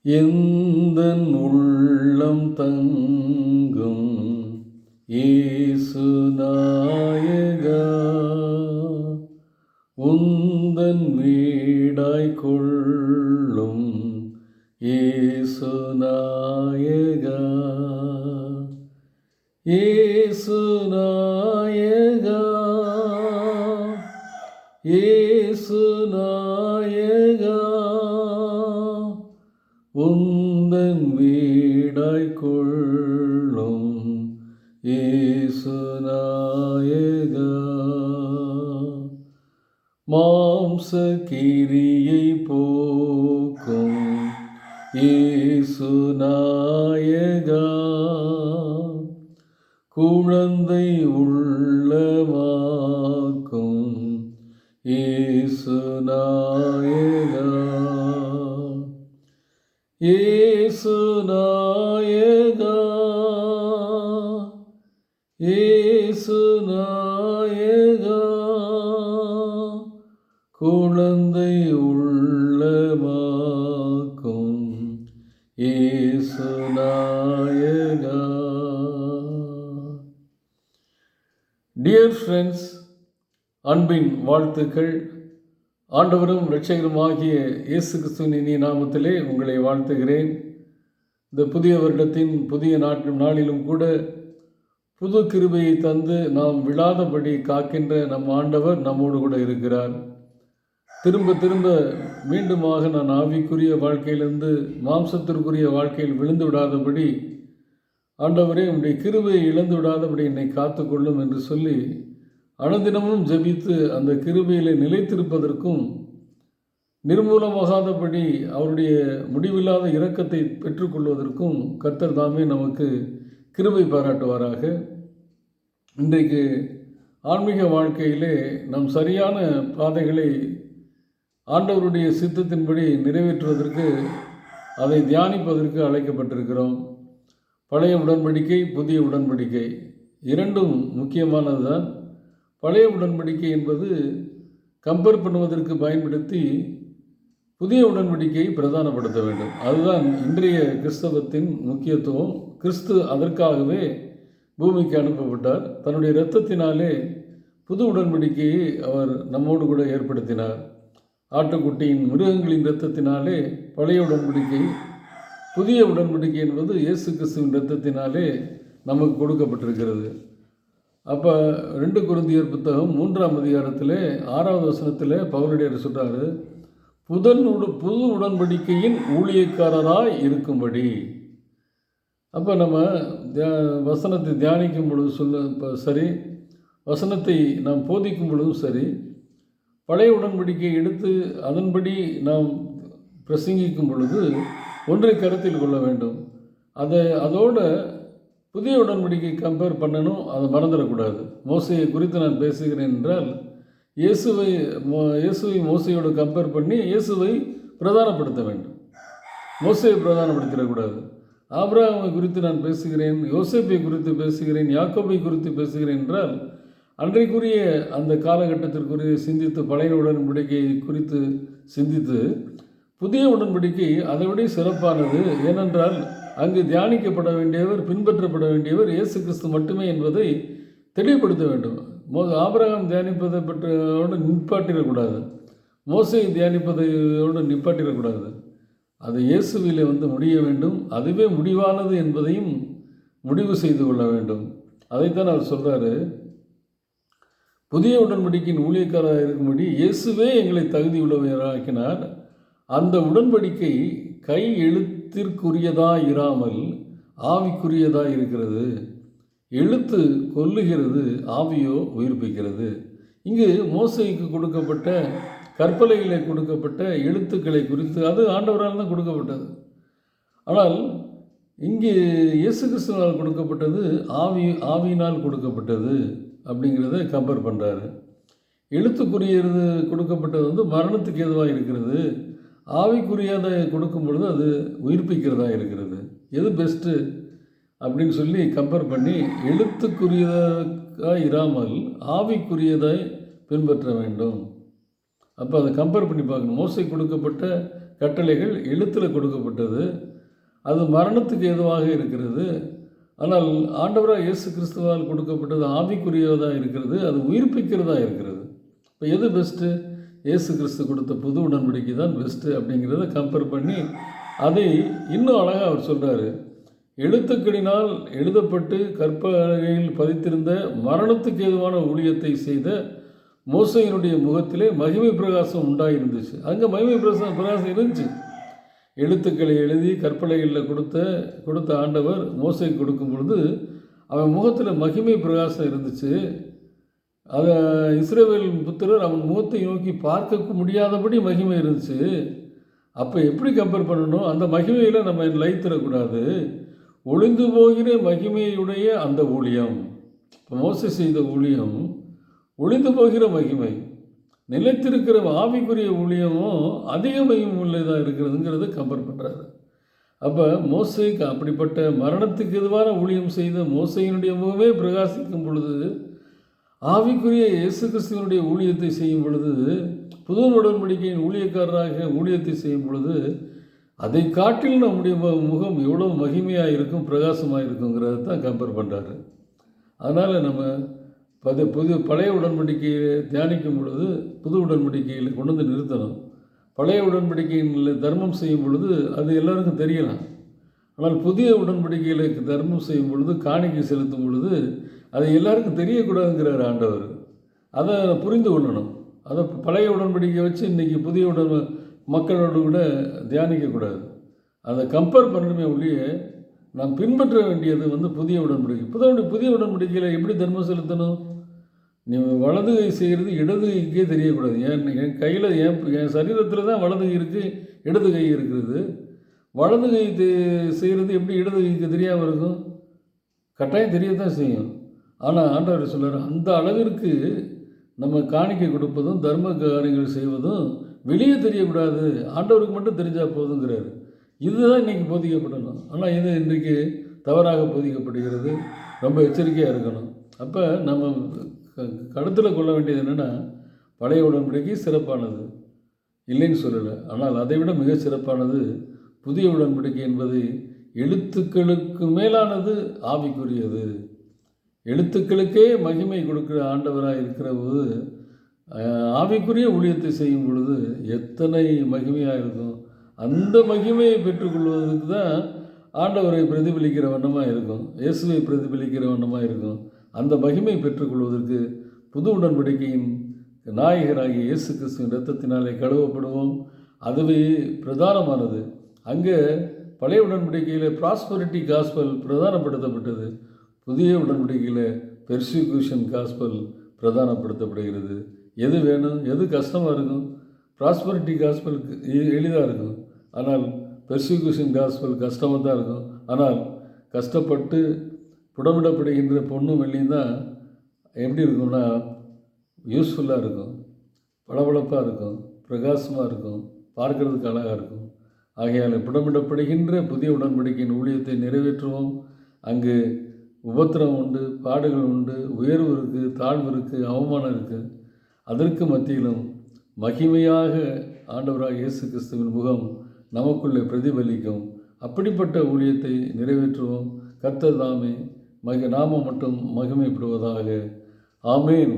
எந்தன் உள்ளம் தங்கும் இயேசு நாயகா, உந்தன் வீடாய் கொள்ளும் இயேசு நாயகா, இயேசு நாயகா, இயேசு நாயகா, உந்தன் வீடாய் கொள்ளும் இயேசு நாயகா, மாம்ச கிரியை போக்கும் இயேசு நாயகா, குழந்தை உள்ளமாக்கும் இயேசு நாயகா, இயேசு நாயகா, இயேசு நாயகா, குழந்தை உள்ளமாக்கும் இயேசு நாயகா. டியர் ஃப்ரெண்ட்ஸ், அன்பின் வாழ்த்துக்கள். ஆண்டவரும் இரட்சகருமாகிய இயேசு கிறிஸ்துவின் இனிய நாமத்திலே உங்களை வாழ்த்துகிறேன். இந்த புதிய வருடத்தின் புதிய நாளிலும் கூட புது கிருபையை தந்து நாம் விழாதபடி காக்கின்ற நம் ஆண்டவர் நம்மோடு கூட இருக்கிறார். திரும்ப திரும்ப மீண்டுமாக நான் ஆவிக்குரிய வாழ்க்கையிலிருந்து மாம்சத்திற்குரிய வாழ்க்கையில் விழுந்து விடாதபடி, ஆண்டவரே உம்முடைய கிருபையை இழந்து விடாதபடி என்னை காத்துக்கொள்ளும் என்று சொல்லி அனுதினமும் ஜெபித்து அந்த கிருபையிலே நிலைத்திருப்பதற்கும், நிர்மூலமாகாதபடி அவருடைய முடிவில்லாத இரக்கத்தை பெற்றுக்கொள்வதற்கும் கர்த்தர் தாமே நமக்கு கிருபை பாராட்டுவாராக. இன்றைக்கு ஆன்மீக வாழ்க்கையிலே நம் சரியான பாதைகளை ஆண்டவருடைய சித்தத்தின்படி நிறைவேற்றுவதற்கு, அதை தியானிப்பதற்கு அழைக்கப்பட்டிருக்கிறோம். பழைய உடன்படிக்கை, புதிய உடன்படிக்கை இரண்டும் முக்கியமானது தான். பழைய உடன்படிக்கை என்பது கம்பேர் பண்ணுவதற்கு பயன்படுத்தி புதிய உடன்படிக்கையை பிரதானப்படுத்த வேண்டும். அதுதான் இன்றைய கிறிஸ்தவத்தின் முக்கியத்துவம். கிறிஸ்து அதற்காகவே பூமிக்கு அனுப்பப்பட்டார். தன்னுடைய இரத்தத்தினாலே புது உடன்படிக்கையை அவர் நம்மோடு கூட ஏற்படுத்தினார். ஆட்டுக்குட்டியின் மிருகங்களின் இரத்தத்தினாலே பழைய உடன்படிக்கை, புதிய உடன்படிக்கை என்பது இயேசு கிறிஸ்துவின் இரத்தத்தினாலே நமக்கு கொடுக்கப்பட்டிருக்கிறது. அப்போ 2 கொரிந்தியர் புத்தகம் 3ஆம் அதிகாரத்தில் 6வது வசனத்தில் பவுலடியார் சொல்கிறாரு, புது உடன்படிக்கையின் ஊழியக்காரராய் இருக்கும்படி. அப்போ நம்ம வசனத்தை தியானிக்கும் பொழுது சரி, வசனத்தை நாம் போதிக்கும் பொழுதும் சரி, பழைய உடன்படிக்கையை எடுத்து அதன்படி நாம் பிரசங்கிக்கும் பொழுது ஒன்றை கருத்தில் கொள்ள வேண்டும். அதோட புதிய உடன்படிக்கை கம்பேர் பண்ணணும், அதை மறந்துடக்கூடாது. மோசையை குறித்து நான் பேசுகிறேன் என்றால், இயேசுவை மோசையோடு கம்பேர் பண்ணி இயேசுவை பிரதானப்படுத்த வேண்டும். மோசையை பிரதானப்படுத்திடக்கூடாது. ஆபிரகாமை குறித்து நான் பேசுகிறேன், யோசேப்பை குறித்து பேசுகிறேன், யாக்கோபை குறித்து பேசுகிறேன் என்றால், அன்றைக்குரிய அந்த காலகட்டத்திற்குரிய சிந்தித்து பழைய உடன்படிக்கையை குறித்து சிந்தித்து, புதிய உடன்படிக்கை அதைவிட சிறப்பானது. ஏனென்றால் அங்கு தியானிக்கப்பட வேண்டியவர், பின்பற்றப்பட வேண்டியவர் இயேசு கிறிஸ்து மட்டுமே என்பதை தெளிவுபடுத்த வேண்டும். ஆபிரகாம் தியானிப்பதை பற்றியோடு நிப்பாட்டிடக்கூடாது, மோசையை தியானிப்பதையோடு நிப்பாட்டிடக்கூடாது. அது இயேசுவிலே முடிய வேண்டும். அதுவே முடிவானது என்பதையும் முடிவு செய்து கொள்ள வேண்டும். அதைத்தான் அவர் சொல்கிறாரு, புதிய உடன்படிக்கையின் ஊழியக்காரராக இருக்கும்படி இயேசுவே எங்களை தகுதி உள்ளவராக்கினார். அந்த உடன்படிக்கை கை எழுத்திற்குரியதாக இராமல் ஆவிக்குரியதாக இருக்கிறது. எழுத்து கொல்லுகிறது, ஆவியோ உயிர்ப்பிக்கிறது. இங்கு மோசைக்கு கொடுக்கப்பட்ட கற்பலைகளை கொடுக்கப்பட்ட எழுத்துக்களை குறித்து அது ஆண்டவரால் தான் கொடுக்கப்பட்டது. ஆனால் இங்கே இயேசு கிறிஸ்துவால் கொடுக்கப்பட்டது ஆவியினால் கொடுக்கப்பட்டது அப்படிங்கிறத கம்பேர் பண்ணுறாரு. எழுத்துக்குரியது கொடுக்கப்பட்டது மரணத்துக்கு ஏதுவாக இருக்கிறது. ஆவிக்குரியதை கொடுக்கும் பொழுது அது உயிர்ப்பிக்கிறதா இருக்கிறது. எது பெஸ்ட்டு அப்படின்னு சொல்லி கம்பேர் பண்ணி, எழுத்துக்குரியதாக இராமல் ஆவிக்குரியதை பின்பற்ற வேண்டும். அப்போ அதை கம்பேர் பண்ணி பார்க்கணும். மோசை கொடுக்கப்பட்ட கட்டளைகள் எழுத்தில் கொடுக்கப்பட்டது. அது மரணத்துக்கு ஏதுவாக இருக்கிறது. ஆனால் ஆண்டவராக இயேசு கிறிஸ்துவால் கொடுக்கப்பட்டது ஆவிக்குரியதாக இருக்கிறது. அது உயிர்ப்பிக்கிறதா இருக்கிறது. இப்போ எது பெஸ்ட்டு? இயேசு கிறிஸ்து கொடுத்த புது உடன்படிக்கை தான் பெஸ்ட்டு அப்படிங்கிறத கம்பேர் பண்ணி அதை இன்னும் அழகாக அவர் சொல்கிறாரு. எழுத்துக்களினால் எழுதப்பட்டு கற்பலகையில் பதித்திருந்த மரணத்துக்கு ஏதுவான ஊழியத்தை செய்த மோசையினுடைய முகத்திலே மகிமை பிரகாசம் உண்டாயிருந்துச்சு. அங்கே மகிமை பிரகாசம் இருந்துச்சு. எழுத்துக்களை எழுதி கற்பலகையில் கொடுத்த ஆண்டவர் மோசை கொடுக்கும் பொழுது அவன் முகத்தில் மகிமை பிரகாசம் இருந்துச்சு. அதை இஸ்ரவேல் புத்திரர் அவன் முகத்தை நோக்கி பார்க்க முடியாதபடி மகிமை இருந்துச்சு. அப்போ எப்படி கம்பேர் பண்ணணும்? அந்த மகிமையில் நம்ம லயித்திடக்கூடாது. ஒளிந்து போகிற மகிமையுடைய அந்த ஊழியம், இப்போ மோசை செய்த ஊழியம் ஒளிந்து போகிற மகிமை, நிலைத்திருக்கிற ஆவிக்குரிய ஊழியமும் அதிக மகிமை உள்ளதாக இருக்கிறதுங்கிறத கம்பேர் பண்ணுறாரு. அப்போ மோசைக்கு அப்படிப்பட்ட மரணத்துக்கு எதுவான ஊழியம் செய்த மோசையினுடைய முகமே பிரகாசிக்கும் பொழுது, ஆவிக்குரிய இயேசு கிறிஸ்துவனுடைய ஊழியத்தை செய்யும் பொழுது, புது உடன்படிக்கையின் ஊழியக்காரராக ஊழியத்தை செய்யும் பொழுது, அதை காட்டில் நம்முடைய முகம் எவ்வளோ மகிமையாக இருக்கும், பிரகாசமாக இருக்குங்கிறத தான் கம்பேர் பண்ணுறாரு. அதனால் நம்ம பழைய உடன்படிக்கையை தியானிக்கும் பொழுது புது உடன்படிக்கையில் கொண்டு வந்து நிறுத்தணும். பழைய உடன்படிக்கையில் தர்மம் செய்யும் பொழுது அது எல்லாருக்கும் தெரியலாம். ஆனால் புதிய உடன்படிக்கையில் தர்மம் செய்யும் பொழுது, காணிக்கை செலுத்தும் பொழுது அது எல்லாருக்கும் தெரியக்கூடாதுங்கிறார் ஆண்டவர். அதை புரிந்து கொள்ளணும். அதை பழைய உடன்படிக்கை வச்சு இன்றைக்கி புதிய மக்களோடு கூட தியானிக்கக்கூடாது. அதை கம்பேர் பண்ணணுமே ஒழிய நாம் பின்பற்ற வேண்டியது புதிய உடன்படிக்கை. புதிய உடன்படிக்கையில் எப்படி தர்மம் செலுத்தணும்? நீ வலது கை செய்கிறது இடது கைக்கே தெரியக்கூடாது. என் கையில் என் சரீரத்தில் தான் வலது கை இருக்குது, இடது கை இருக்கிறது. வலது கை செய்கிறது எப்படி இடது கைக்கு தெரியாமல் இருக்கும்? கட்டாயம் தெரியத்தான் செய்யும். ஆனால் ஆண்டவர் சொல்கிறார், அந்த அளவிற்கு நம்ம காணிக்கை கொடுப்பதும் தர்ம காரியங்கள் செய்வதும் வெளியே தெரியக்கூடாது, ஆண்டவருக்கு மட்டும் தெரிஞ்சால் போதுங்கிறாரு. இதுதான் இன்றைக்கி போதிக்கப்படணும். ஆனால் இது இன்றைக்கு தவறாக போதிக்கப்படுகிறது. ரொம்ப எச்சரிக்கையாக இருக்கணும். அப்போ நம்ம கருத்தில் கொள்ள வேண்டியது என்னென்னா, பழைய உடன்படிக்கை சிறப்பானது இல்லைன்னு சொல்லலை. ஆனால் அதை விட மிக சிறப்பானது புதிய உடன்படிக்கை என்பது எழுத்துக்களுக்கு மேலானது, ஆவிக்குரியது. எழுத்துக்களுக்கே மகிமை கொடுக்குற ஆண்டவராக இருக்கிற போது ஆவிக்குரிய ஊழியத்தை செய்யும் பொழுது எத்தனை மகிமையாக இருக்கும். அந்த மகிமையை பெற்றுக்கொள்வதற்கு தான் ஆண்டவரை பிரதிபலிக்கிற வண்ணமாக இருக்கும், இயேசுவை பிரதிபலிக்கிற வண்ணமாக இருக்கும். அந்த மகிமை பெற்றுக்கொள்வதற்கு புது உடன்படிக்கையின் நாயகராகிய இயேசு கிறிஸ்துவின் இரத்தத்தினாலே கழுவப்படுவோம். அதுவே பிரதானமானது. அங்கே பழைய உடன்படிக்கையில் ப்ராஸ்பரிட்டி காஸ்பல் பிரதானப்படுத்தப்பட்டது. புதிய உடன்படிக்கையில் பெர்சிக்யூஷன் காஸ்பல் பிரதானப்படுத்தப்படுகிறது. எது வேணும், எது கஷ்டமாக இருக்கும்? ப்ராஸ்பரிட்டி காஸ்பலுக்கு எளிதாக இருக்கும். ஆனால் பெர்சிக்யூஷன் காஸ்பல் கஷ்டமாக தான் இருக்கும். ஆனால் கஷ்டப்பட்டு புடமிடப்படுகின்ற பொண்ணும் வெள்ளியும் தான் எப்படி இருக்கும்னா யூஸ்ஃபுல்லாக இருக்கும், பளபளப்பாக இருக்கும், பிரகாசமாக இருக்கும், பார்க்கறதுக்கு அழகாக இருக்கும். ஆகையால் புடமிடப்படுகின்ற புதிய உடன்படிக்கையின் ஊழியத்தை நிறைவேற்றுவோம். அங்கு உபத்திரம் உண்டு, பாடுகள் உண்டு, உயர்வு இருக்குது, தாழ்வு இருக்குது, அவமானம் இருக்குது. அதற்கு மத்தியிலும் மகிமையாக ஆண்டவராக இயேசு கிறிஸ்துவின் முகம் நமக்குள்ளே பிரதிபலிக்கும். அப்படிப்பட்ட ஊழியத்தை நிறைவேற்றுவோம். கர்த்தர் தாமே நாம மட்டும் மகிமைப்படுவதாக. ஆமேன்.